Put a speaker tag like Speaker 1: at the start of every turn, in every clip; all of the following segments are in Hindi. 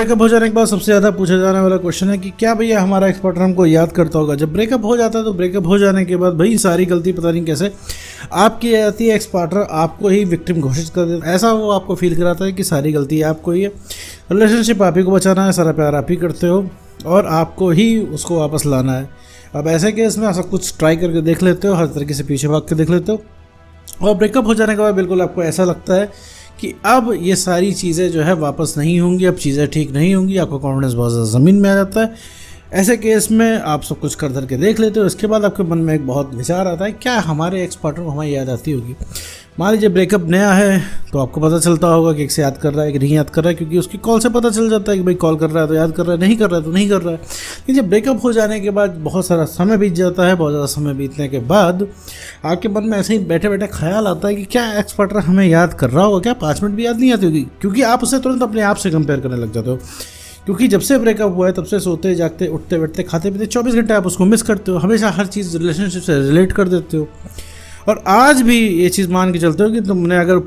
Speaker 1: ब्रेकअप हो जाने के बाद सबसे ज़्यादा पूछा जाने वाला क्वेश्चन है कि क्या भैया हमारा एक्स पार्टनर हमको याद करता होगा। जब ब्रेकअप हो जाता है तो ब्रेकअप हो जाने के बाद भाई सारी गलती पता नहीं कैसे आपकी आती है, एक्स पार्टनर आपको ही विक्टिम घोषित कर देता है। ऐसा वो आपको फील कराता है कि सारी गलती आपको ही है, रिलेशनशिप आप ही को बचाना है, सारा प्यार आप ही करते हो और आपको ही उसको वापस लाना है। अब ऐसे केस में आप सब कुछ ट्राई करके देख लेते हो, हर तरीके से पीछे भाग के देख लेते हो और ब्रेकअप हो जाने के बाद बिल्कुल आपको ऐसा लगता है कि अब ये सारी चीज़ें जो है वापस नहीं होंगी, अब चीज़ें ठीक नहीं होंगी, आपका कॉन्फिडेंस बहुत ज़्यादा ज़मीन में आ जाता है। ऐसे केस में आप सब कुछ कर के देख लेते हो। इसके बाद आपके मन में एक बहुत विचार आता है, क्या हमारे एक्स पार्टनर को हमारी याद आती होगी। मान लीजिए ब्रेकअप नया है तो आपको पता चलता होगा कि एक से याद कर रहा है कि नहीं याद कर रहा है, क्योंकि उसकी कॉल से पता चल जाता है कि भाई कॉल कर रहा है तो याद कर रहा है, नहीं कर रहा है तो नहीं कर रहा है। लेकिन जब ब्रेकअप हो जाने के बाद बहुत सारा समय बीत जाता है, बहुत ज़्यादा समय बीतने के बाद आपके मन में ऐसे ही बैठे बैठे ख्याल आता है कि क्या एक्स पार्टनर हमें याद कर रहा होगा, क्या 5 मिनट भी याद नहीं आती होगी, क्योंकि आप उसे तुरंत अपने आप से कंपेयर करने लग जाते हो। क्योंकि जब से ब्रेकअप हुआ है तब से सोते जागते उठते बैठते खाते पीते 24 घंटे आप उसको मिस करते हो, हमेशा हर चीज़ रिलेशनशिप से रिलेट कर देते हो और आज भी ये चीज़ मान के चलते हो कि तुमने अगर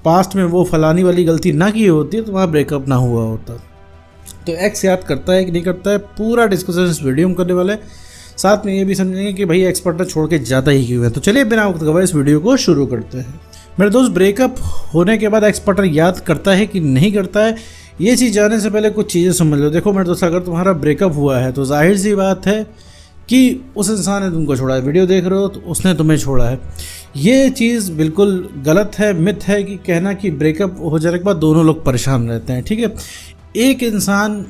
Speaker 1: पास्ट में वो फलानी वाली गलती ना की होती तो वहाँ ब्रेकअप ना हुआ होता। तो एक्स याद करता है कि नहीं करता है, पूरा डिस्कशन इस वीडियो में करने वाले, साथ में ये भी समझेंगे कि भाई एक्स पार्टनर छोड़ के जाता ही क्यों है। तो चलिए बिना वक्त गवाए इस वीडियो को शुरू करते हैं। मेरे दोस्त, ब्रेकअप होने के बाद एक्स पार्टनर याद करता है कि नहीं करता है, ये चीज़ जानने से पहले कुछ चीज़ें समझ लो। देखो मेरे दोस्त, अगर तुम्हारा ब्रेकअप हुआ है तो जाहिर सी बात है कि उस इंसान ने तुमको छोड़ा है। वीडियो देख रहे हो तो उसने तुम्हें छोड़ा है। ये चीज़ बिल्कुल गलत है, मिथ है कि कहना कि ब्रेकअप हो जाने के बाद दोनों लोग परेशान रहते हैं। ठीक है, एक इंसान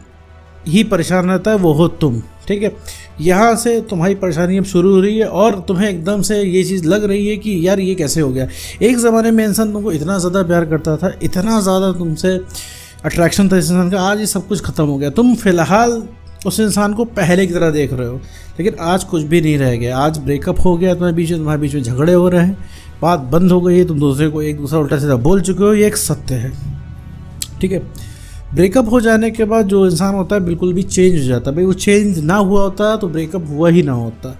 Speaker 1: ही परेशान रहता है, वो हो तुम। ठीक है, यहाँ से तुम्हारी परेशानी अब शुरू हो रही है और तुम्हें एकदम से ये चीज़ लग रही है कि यार ये कैसे हो गया। एक ज़माने में इंसान तुमको इतना ज़्यादा प्यार करता था, इतना ज़्यादा तुमसे अट्रैक्शन था इस इंसान का, आज ये सब कुछ ख़त्म हो गया। तुम फिलहाल उस इंसान को पहले की तरह देख रहे हो, लेकिन आज कुछ भी नहीं रह गया। आज ब्रेकअप हो गया, तुम्हारे बीच में झगड़े हो रहे हैं, बात बंद हो गई है, तुम दूसरे को एक दूसरा उल्टा सीधा बोल चुके हो, ये एक सत्य है। ठीक है, ब्रेकअप हो जाने के बाद जो इंसान होता है बिल्कुल भी चेंज हो जाता है। भाई वो चेंज ना हुआ होता तो ब्रेकअप हुआ ही ना होता।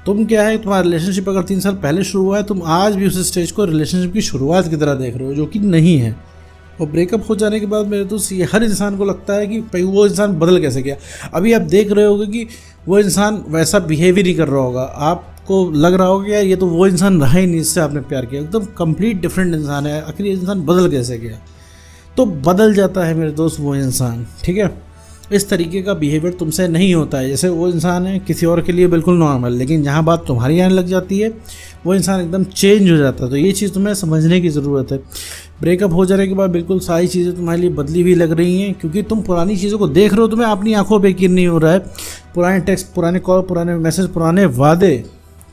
Speaker 1: तुम क्या है, तुम्हारा रिलेशनशिप अगर 3 साल पहले शुरू हुआ है, तुम आज भी उस स्टेज को रिलेशनशिप की शुरुआत की तरह देख रहे हो, जो कि नहीं है। और ब्रेकअप हो जाने के बाद मेरे दोस्त ये हर इंसान को लगता है कि भाई वो इंसान बदल कैसे गया। अभी आप देख रहे होगे कि वो इंसान वैसा बिहेव ही नहीं कर रहा होगा, आपको लग रहा होगा यार ये तो वो इंसान रहा ही नहीं जिससे आपने प्यार किया, एकदम कंप्लीट डिफरेंट इंसान है। आखिर ये इंसान बदल कैसे गया। तो बदल जाता है मेरे दोस्त वो इंसान। ठीक है, इस तरीके का बिहेवियर तुमसे नहीं होता है। जैसे वो इंसान है किसी और के लिए बिल्कुल नॉर्मल, लेकिन जहाँ बात तुम्हारी आने लग जाती है वो इंसान एकदम चेंज हो जाता है। तो ये चीज़ तुम्हें समझने की ज़रूरत है। ब्रेकअप हो जाने के बाद बिल्कुल सारी चीज़ें तुम्हारे लिए बदली हुई लग रही हैं, क्योंकि तुम पुरानी चीज़ों को देख रहे हो, तुम्हें अपनी आंखों पे यकीन नहीं हो रहा है। पुराने टेक्स्ट, पुराने कॉल, पुराने मैसेज, पुराने वादे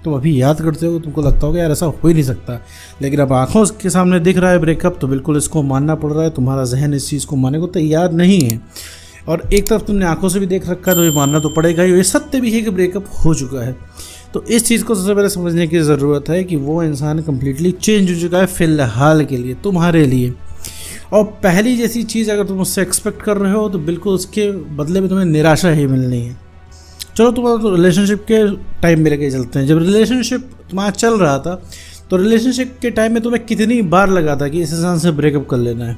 Speaker 1: तुम अभी याद करते हो, तुमको लगता होगा यार ऐसा हो ही नहीं सकता। लेकिन अब आंखों के सामने दिख रहा है ब्रेकअप, तो बिल्कुल इसको मानना पड़ रहा है। तुम्हारा जहन इस चीज़ को मानने को तैयार नहीं है और एक तरफ तुमने आंखों से भी देख रखा है, तो ये मानना तो पड़ेगा ही। ये सत्य भी है कि ब्रेकअप हो चुका है। तो इस चीज़ को सबसे पहले समझने की ज़रूरत है कि वो इंसान कम्प्लीटली चेंज हो चुका है फ़िलहाल के लिए, तुम्हारे लिए। और पहली जैसी चीज़ अगर तुम उससे एक्सपेक्ट कर रहे हो तो बिल्कुल उसके बदले में तुम्हें निराशा ही मिलनी है। चलो तुम्हारा तो रिलेशनशिप के टाइम में लेके चलते हैं। जब रिलेशनशिप तुम्हारा चल रहा था तो रिलेशनशिप के टाइम में तुम्हें कितनी बार लगा था कि इस इंसान से ब्रेकअप कर लेना है।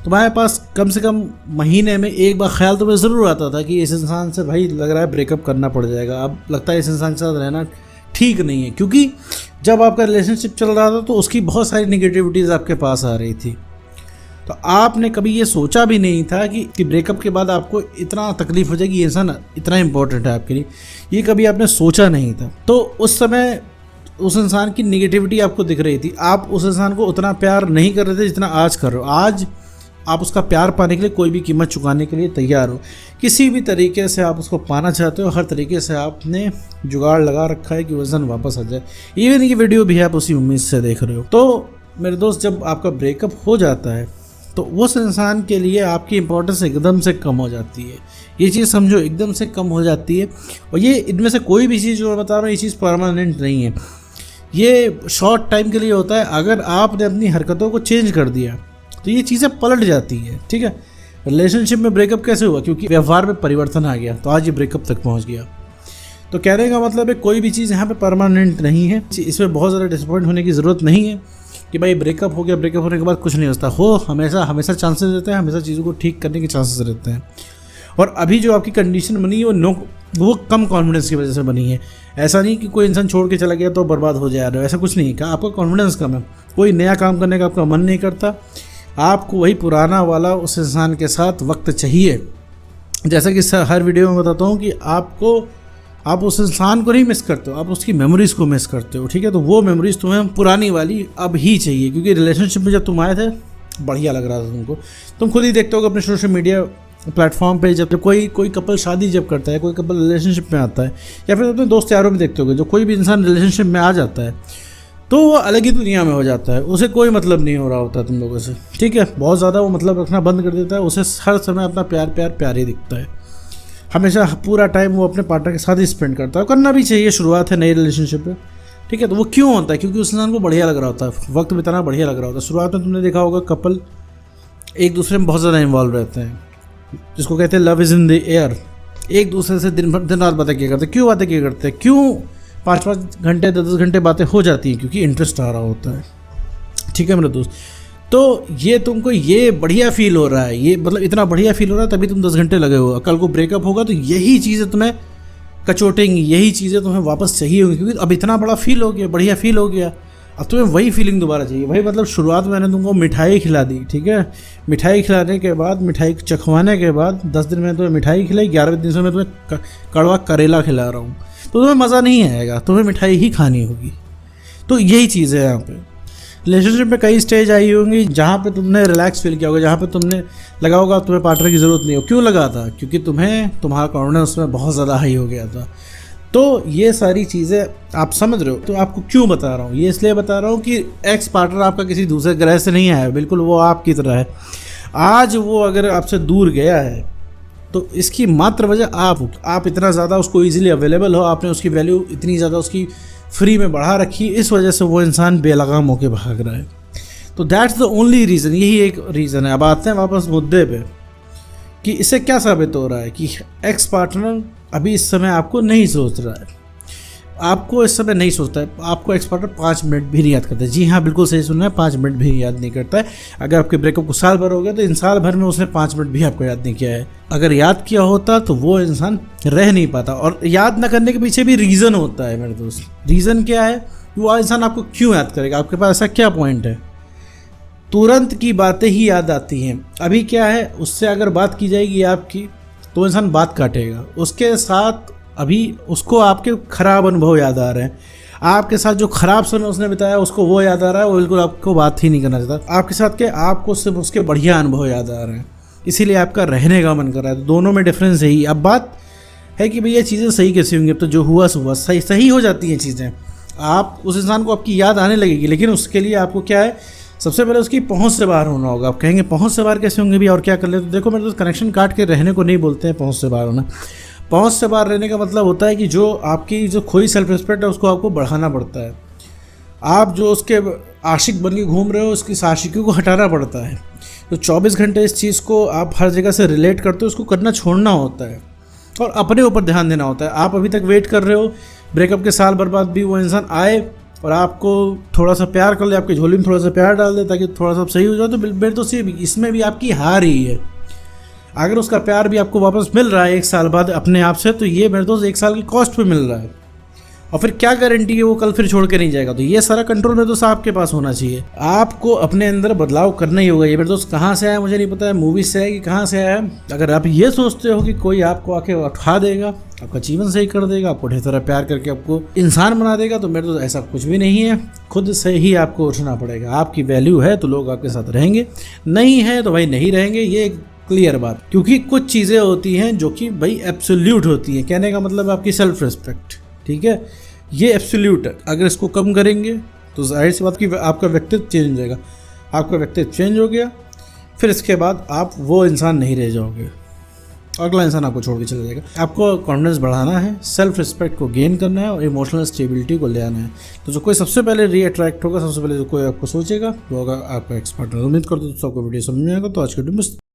Speaker 1: तुम्हारे पास कम से कम महीने में एक बार ख्याल तुम्हें ज़रूर आता था कि इस इंसान से भाई लग रहा है ब्रेकअप करना पड़ जाएगा, अब लगता है इस इंसान के साथ रहना ठीक नहीं है। क्योंकि जब आपका रिलेशनशिप चल रहा था तो उसकी बहुत सारी नेगेटिविटीज़ आपके पास आ रही थी। तो आपने कभी ये सोचा भी नहीं था कि ब्रेकअप के बाद आपको इतना तकलीफ़ हो जाएगी, ये इंसान इतना इंपॉर्टेंट है आपके लिए, ये कभी आपने सोचा नहीं था। तो उस समय उस इंसान की नेगेटिविटी आपको दिख रही थी। आप उस इंसान को उतना प्यार नहीं कर रहे थे जितना आज कर रहे हो। आज आप उसका प्यार पाने के लिए कोई भी कीमत चुकाने के लिए तैयार हो। किसी भी तरीके से आप उसको पाना चाहते हो, हर तरीके से आपने जुगाड़ लगा रखा है कि वो इंसान वापस आ जाए। इवन ये वीडियो भी आप उसी उम्मीद से देख रहे हो। तो मेरे दोस्त, जब आपका ब्रेकअप हो जाता है तो उस इंसान के लिए आपकी इंपॉर्टेंस एकदम से कम हो जाती है। ये चीज़ समझो, एकदम से कम हो जाती है। और ये इनमें से कोई भी चीज़ जो मैं बता रहा हूँ, ये चीज़ परमानेंट नहीं है, ये शॉर्ट टाइम के लिए होता है। अगर आपने अपनी हरकतों को चेंज कर दिया तो ये चीज़ें पलट जाती हैं। ठीक है, रिलेशनशिप में ब्रेकअप कैसे हुआ? क्योंकि व्यवहार में परिवर्तन आ गया, तो आज ये ब्रेकअप तक पहुंच गया। तो कहने का मतलब है कोई भी चीज़ यहाँ पे परमानेंट नहीं है। इसमें बहुत ज़्यादा डिसअपॉइंट होने की ज़रूरत नहीं है कि भाई ब्रेकअप हो गया, ब्रेकअप होने के बाद कुछ नहीं होता। हमेशा चांसेस रहते हैं, हमेशा चीज़ों को ठीक करने के चांसेस रहते हैं। और अभी जो आपकी कंडीशन बनी है वो कम कॉन्फिडेंस की वजह से बनी है। ऐसा नहीं कि कोई इंसान छोड़ के चला गया तो बर्बाद हो जा रहा है, ऐसा कुछ नहीं है। आपका कॉन्फिडेंस कम है, कोई नया काम करने का आपका मन नहीं करता, आपको वही पुराना वाला उस इंसान के साथ वक्त चाहिए। जैसा कि हर वीडियो में बताता हूँ कि आप उस इंसान को नहीं मिस करते हो, आप उसकी मेमोरीज़ को मिस करते हो, ठीक है। तो वो मेमोरीज़ तुम्हें पुरानी वाली अब ही चाहिए, क्योंकि रिलेशनशिप में जब तुम आए थे बढ़िया लग रहा था तुमको। तुम खुद ही देखते हो अपने सोशल मीडिया प्लेटफॉर्म पे जब कोई कपल शादी जब करता है, कोई कपल रिलेशनशिप में आता है, या फिर अपने दोस्त यारों में देखते हो, जो कोई भी इंसान रिलेशनशिप में आ जाता है तो वो अलग ही दुनिया में हो जाता है, उसे कोई मतलब नहीं हो रहा होता तुम लोगों से, ठीक है। बहुत ज़्यादा वो मतलब रखना बंद कर देता है, उसे हर समय अपना प्यार ही दिखता है। हमेशा पूरा टाइम वो अपने पार्टनर के साथ ही स्पेंड करता है, करना भी चाहिए, शुरुआत है नई रिलेशनशिप में, ठीक है। तो वो क्यों होता है? क्योंकि उस इंसान को बढ़िया लग रहा होता है, वक्त बिताना बढ़िया लग रहा होता है। शुरुआत में तुमने देखा होगा कपल एक दूसरे में बहुत ज़्यादा इन्वॉल्व रहते हैं, जिसको कहते हैं love is in the air. एक दूसरे से दिन रात बातें किया करते हैं। क्यों बातें किया करते हैं? क्यों 5-5 घंटे 10 घंटे बातें हो जाती हैं? क्योंकि इंटरेस्ट आ रहा होता है, ठीक है मेरे दोस्त। तो ये तुमको ये बढ़िया फील हो रहा है, ये मतलब इतना बढ़िया फील हो रहा है तभी तुम 10 घंटे लगे हो। कल को ब्रेकअप होगा तो यही चीज़ें तुम्हें कचोटेंगी, यही चीज़ें तुम्हें वापस चाहिए होंगी, क्योंकि अब इतना बड़ा फील हो गया, बढ़िया फील हो गया, अब तुम्हें वही फीलिंग दोबारा चाहिए। वही मतलब शुरुआत में मैंने तुमको मिठाई खिला दी, ठीक है। मिठाई खिलाने के बाद, मिठाई चखवाने के बाद 10 दिन में तुम्हें मिठाई खिलाई, 11वें दिन से मैं तुम्हें कड़वा करेला खिला रहा हूँ, तो तुम्हें मज़ा नहीं आएगा, तुम्हें मिठाई ही खानी होगी। तो यही चीज़ है यहाँ पे। रिलेशनशिप में कई स्टेज आई होंगी जहाँ पे तुमने रिलैक्स फील किया होगा, जहाँ पे तुमने लगा होगा तुम्हें पार्टनर की ज़रूरत नहीं हो। क्यों लगा था? क्योंकि तुम्हारा कॉन्फिडेंस में बहुत ज़्यादा हाई हो गया था। तो ये सारी चीज़ें आप समझ रहे हो। तो आपको क्यों बता रहा हूँ? ये इसलिए बता रहा हूँ कि एक्स पार्टनर आपका किसी दूसरे ग्रह से नहीं आया, बिल्कुल वो आपकी तरह है। आज वो अगर आपसे दूर गया है तो इसकी मात्र वजह आप इतना ज़्यादा उसको ईजिली अवेलेबल हो, आपने उसकी वैल्यू इतनी ज़्यादा उसकी फ्री में बढ़ा रखी, इस वजह से वो इंसान बेलगाम होकर भाग रहा है। तो दैट्स द ओनली रीज़न, यही एक रीज़न है। अब आते हैं वापस मुद्दे पे कि इससे क्या साबित हो रहा है कि एक्स पार्टनर अभी इस समय आपको नहीं सोच रहा है, आपको इस समय नहीं सोचता है, आपको एक्स पार्टनर 5 मिनट भी नहीं याद करता है। जी हाँ, बिल्कुल सही सुनना है, 5 मिनट भी याद नहीं करता है। अगर आपके ब्रेकअप को साल भर हो गया तो इन साल भर में उसने 5 मिनट भी आपको याद नहीं किया है। अगर याद किया होता तो वो इंसान रह नहीं पाता। और याद न करने के पीछे भी रीज़न होता है मेरे दोस्त। रीज़न क्या है? वो इंसान आपको क्यों याद करेगा? आपके पास ऐसा क्या पॉइंट है? तुरंत की बातें ही याद आती हैं। अभी क्या है, उससे अगर बात की जाएगी आपकी तो इंसान बात काटेगा, उसके साथ अभी उसको आपके ख़राब अनुभव याद आ रहे हैं, आपके साथ जो ख़राब समय उसने बिताया उसको वो याद आ रहा है, वो बिल्कुल आपको बात ही नहीं करना चाहता। आपके साथ के आपको सिर्फ उसके बढ़िया अनुभव याद आ रहे हैं, इसीलिए आपका रहने का मन कर रहा है। तो दोनों में डिफरेंस यही। अब बात है कि भैया चीज़ें सही कैसे होंगी? अब तो जो हुआ सही हो जाती हैं चीज़ें। आप उस इंसान को आपकी याद आने लगेगी, लेकिन उसके लिए आपको क्या है, सबसे पहले उसकी पहुंच से बाहर होना होगा। आप कहेंगे पहुंच से बाहर कैसे होंगे भी, और क्या कर ले? तो देखो मेरे दोस्त, कनेक्शन काट के रहने को नहीं बोलते हैं पहुंच से बाहर होना। पहुंच से बाहर रहने का मतलब होता है कि जो आपकी जो खोई सेल्फ रिस्पेक्ट है उसको आपको बढ़ाना पड़ता है। आप जो उसके आशिक बन के घूम रहे हो, उसकी आशिकी को हटाना पड़ता है। तो 24 घंटे इस चीज़ को आप हर जगह से रिलेट करते हो, उसको करना छोड़ना होता है और अपने ऊपर ध्यान देना होता है। आप अभी तक वेट कर रहे हो ब्रेकअप के साल भर बाद भी वो इंसान आए और आपको थोड़ा सा प्यार कर ले, आपकी झोली में थोड़ा सा प्यार डाल दे ताकि थोड़ा सा सही हो जाए, तो मेरे तो सिर्फ इसमें भी आपकी हार ही है। अगर उसका प्यार भी आपको वापस मिल रहा है 1 साल बाद अपने आप से, तो ये मेरे दोस्त 1 साल की कॉस्ट पे मिल रहा है। और फिर क्या गारंटी है वो कल फिर छोड़ के नहीं जाएगा? तो ये सारा कंट्रोल मेरे दोस्त आपके पास होना चाहिए। आपको अपने अंदर बदलाव करना ही होगा। ये मेरे दोस्त कहाँ से आया मुझे नहीं पता है, मूवी से है कि कहाँ से आया है। अगर आप ये सोचते हो कि कोई आपको आके उठा देगा, आपका जीवन सही कर देगा, आपको ढेर सारा प्यार करके आपको इंसान बना देगा, तो मेरे दोस्त ऐसा कुछ भी नहीं है। खुद से ही आपको उठना पड़ेगा। आपकी वैल्यू है तो लोग आपके साथ रहेंगे, नहीं है तो भाई नहीं रहेंगे। ये क्लियर बात। क्योंकि कुछ चीज़ें होती हैं जो कि भाई एब्सोल्यूट होती हैं। कहने का मतलब आपकी सेल्फ रिस्पेक्ट, ठीक है, ये एब्सोल्यूट है। अगर इसको कम करेंगे तो जाहिर सी बात कि आपका व्यक्तित्व चेंज हो जाएगा। आपका व्यक्तित्व चेंज हो गया, फिर इसके बाद आप वो इंसान नहीं रह जाओगे, अगला इंसान आपको छोड़ के चला जाएगा। आपको कॉन्फिडेंस बढ़ाना है, सेल्फ रिस्पेक्ट को गेन करना है और इमोशनल स्टेबिलिटी को ले आना है। तो जो कोई सबसे पहले रीअट्रैक्ट होगा, सबसे पहले जो कोई आपको सोचेगा वो होगा आपका एक्स पार्टनर। उम्मीद करता हूँ सबको वीडियो समझ में आएगा। तो आज के वीडियो में